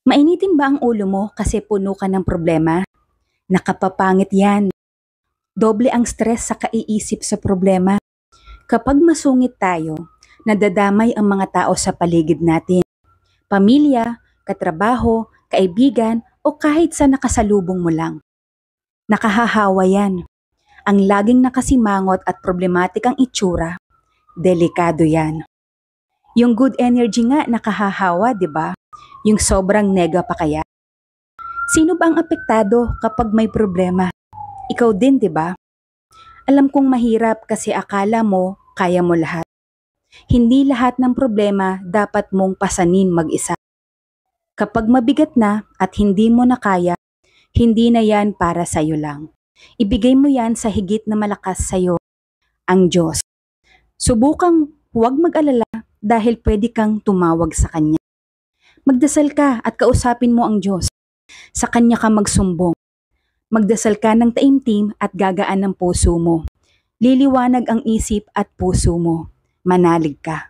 Mainitin ba ang ulo mo kasi puno ka ng problema? Nakapapangit yan. Doble ang stress sa kaiisip sa problema. Kapag masungit tayo, nadadamay ang mga tao sa paligid natin. Pamilya, katrabaho, kaibigan, o kahit sa nakasalubong mo lang. Nakahahawa yan. Ang laging nakasimangot at problematik ang itsura, delikado yan. Yung good energy nga nakahahawa, di ba? Yung sobrang nega pa kaya? Sino ba ang apektado kapag may problema? Ikaw din, di ba? Alam kong mahirap kasi akala mo kaya mo lahat. Hindi lahat ng problema dapat mong pasanin mag-isa. Kapag mabigat na at hindi mo na kaya, hindi na yan para sa'yo lang. Ibigay mo yan sa higit na malakas sa'yo, ang Diyos. Subukang huwag mag-alala dahil pwede kang tumawag sa Kanya. Magdasal ka at kausapin mo ang Diyos. Sa Kanya ka magsumbong. Magdasal ka ng taimtim at gagaan ng puso mo. Liliwanag ang isip at puso mo. Manalig ka.